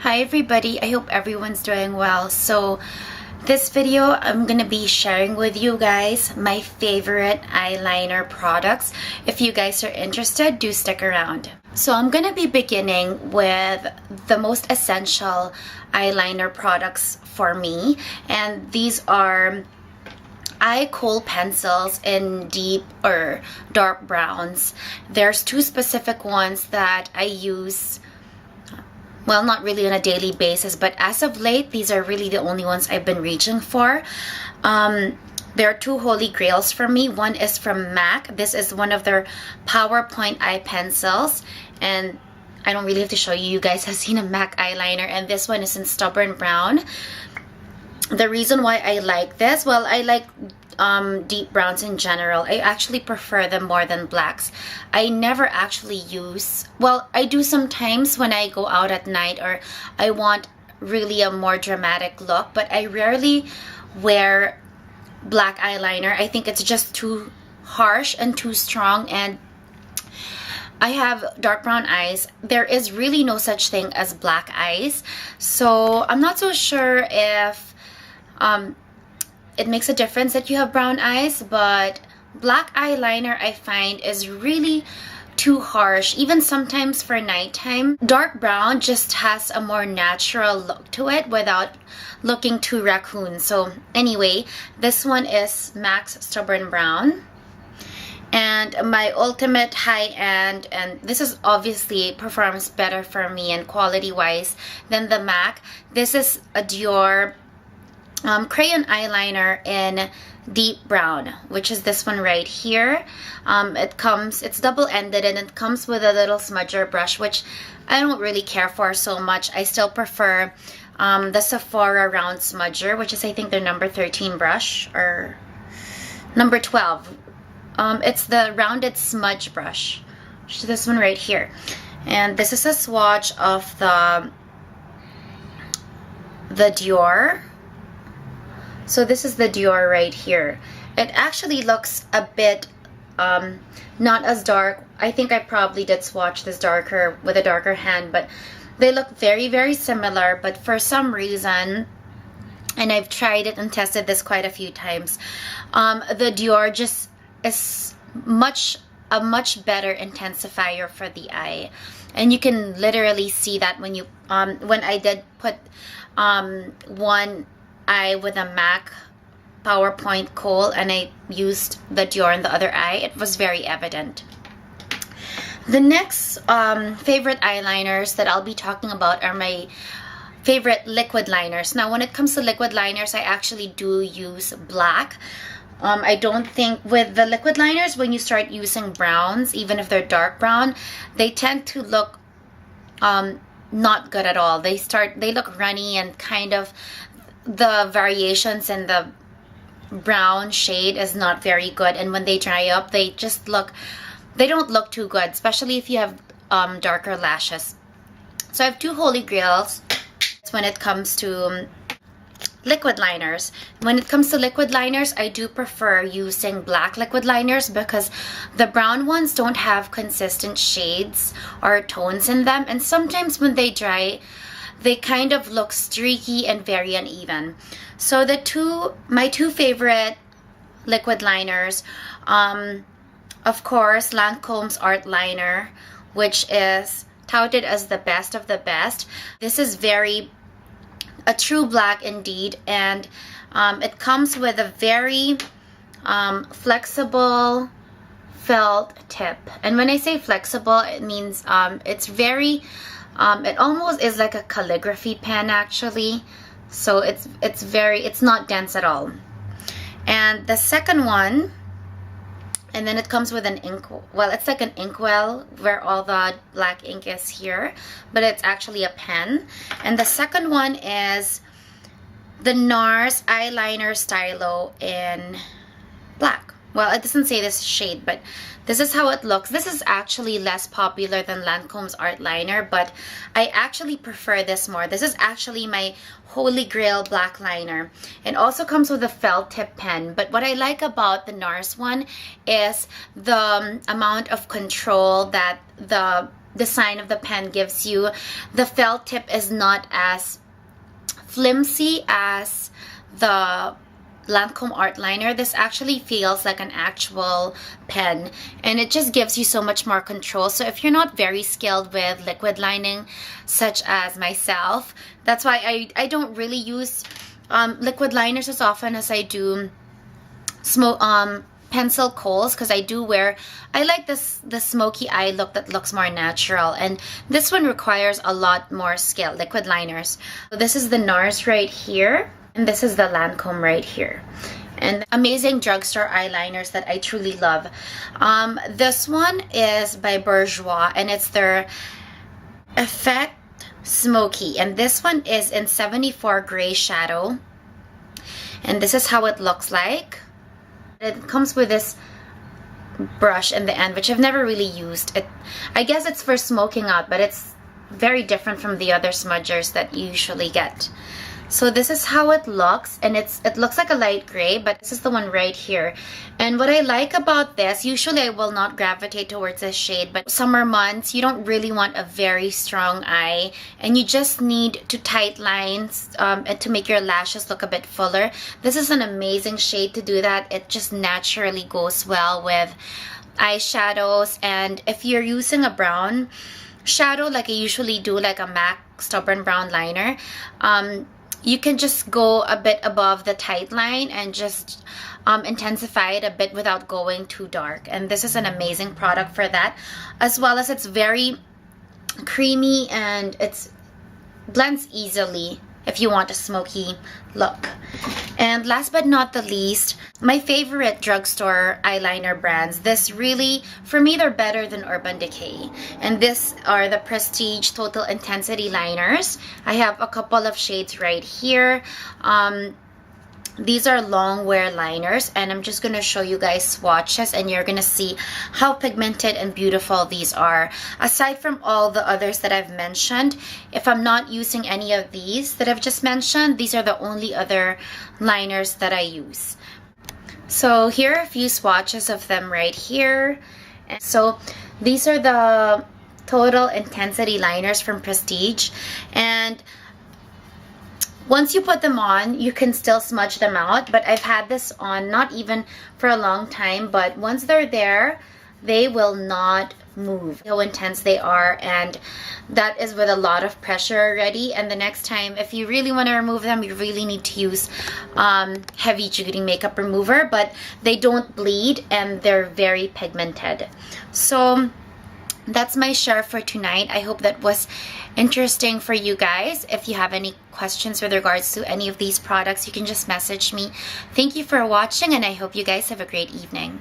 Hi everybody, I hope everyone's doing well. So this video I'm gonna be sharing with you guys my favorite eyeliner products. If you guys are interested, do stick around. So I'm gonna be beginning with the most essential eyeliner products for me, and these are eye kohl pencils in deep or dark browns. There's two specific ones that I use, well, not really on a daily basis, but as of late, these are really the only ones I've been reaching for. There are two holy grails for me. One is from MAC. This is one of their PowerPoint eye pencils, and I don't really have to show you. You guys have seen a MAC eyeliner, and this one is in stubborn brown. The reason why I like this, well, I like deep browns in general. I actually prefer them more than blacks. I never actually use, well, I do sometimes when I go out at night or I want really a more dramatic look, but I rarely wear black eyeliner. I think it's just too harsh and too strong, and I have dark brown eyes. There is really no such thing as black eyes, so I'm not so sure if it makes a difference that you have brown eyes, but black eyeliner I find is really too harsh, even sometimes for nighttime. Dark brown just has a more natural look to it without looking too raccoon. So anyway, this one is MAC's Stubborn Brown. And my ultimate high-end, and this is obviously performs better for me and quality-wise than the MAC. This is a Dior crayon eyeliner in deep brown, which is this one right here. It's double-ended, and it comes with a little smudger brush, which I don't really care for so much. I still prefer the Sephora round smudger, which is, I think, their number 13 brush, or number 12. It's the rounded smudge brush, which is this one right here. And this is a swatch of the Dior. So this is the Dior right here. It actually looks a bit not as dark. I think I probably did swatch this darker with a darker hand, but they look very, very similar. But for some reason, and I've tried it and tested this quite a few times, the Dior just is a much better intensifier for the eye. And you can literally see that when you when I did put one eye with a MAC PowerPoint kohl and I used the Dior in the other eye, it was very evident. The next favorite eyeliners that I'll be talking about are my favorite liquid liners. Now, when it comes to liquid liners, I actually do use black. I don't think with the liquid liners, when you start using browns, even if they're dark brown, they tend to look not good at all. They look runny, and kind of the variations in the brown shade is not very good, and when they dry up, they don't look too good, especially if you have darker lashes. So I have two holy grails when it comes to liquid liners. When it comes to liquid liners, I do prefer using black liquid liners because the brown ones don't have consistent shades or tones in them, and sometimes when they dry, they kind of look streaky and very uneven. So my two favorite liquid liners, of course, Lancome's Art Liner, which is touted as the best of the best. This is a true black indeed, and it comes with a very flexible felt tip. And when I say flexible, it means it's very it almost is like a calligraphy pen, actually. So it's not dense at all. And the second one, and then it comes with an ink, well, it's like an inkwell where all the black ink is here, but it's actually a pen. And the second one is the Nars Eye Stylo in black. Well, it doesn't say this shade, but this is how it looks. This is actually less popular than Lancome's Art Liner, but I actually prefer this more. This is actually my holy grail black liner. It also comes with a felt tip pen, but what I like about the Nars one is the amount of control that the design of the pen gives you. The felt tip is not as flimsy as the Lancome Art Liner. This actually feels like an actual pen, and it just gives you so much more control. So if you're not very skilled with liquid lining, such as myself, that's why I don't really use liquid liners as often as I do pencil kohls, because I like the smoky eye look that looks more natural, and this one requires a lot more skill, liquid liners. So this is the Nars right here, and this is the Lancome right here. And amazing drugstore eyeliners that I truly love. This one is by Bourjois, and it's their Effect Smoky, and this one is in 74 gray shadow, and this is how it looks like. It comes with this brush in the end, which I've never really used. I guess it's for smoking out, but it's very different from the other smudgers that you usually get. So this is how it looks, and it looks like a light gray, but this is the one right here. And what I like about this, usually I will not gravitate towards this shade, but summer months, you don't really want a very strong eye, and you just need to tight lines and to make your lashes look a bit fuller. This is an amazing shade to do that. It just naturally goes well with eyeshadows, and if you're using a brown shadow like I usually do, like a MAC Stubborn Brown Liner, you can just go a bit above the tight line and just intensify it a bit without going too dark. And this is an amazing product for that, as well as it's very creamy and it blends easily if you want a smoky look. And last but not the least, my favorite drugstore eyeliner brands. This really, for me, they're better than Urban Decay. And these are the Prestige Total Intensity Liners. I have a couple of shades right here. These are long wear liners, and I'm just going to show you guys swatches, and you're going to see how pigmented and beautiful these are. Aside from all the others that I've mentioned, if I'm not using any of these that I've just mentioned, these are the only other liners that I use. So here are a few swatches of them right here. And so these are the Total Intensity Liners from Prestige, and once you put them on, you can still smudge them out, but I've had this on not even for a long time, but once they're there, they will not move. How intense they are, and that is with a lot of pressure already. And the next time, if you really want to remove them, you really need to use heavy duty makeup remover, but they don't bleed and they're very pigmented. So that's my share for tonight. I hope that was interesting for you guys. If you have any questions with regards to any of these products, you can just message me. Thank you for watching, and I hope you guys have a great evening.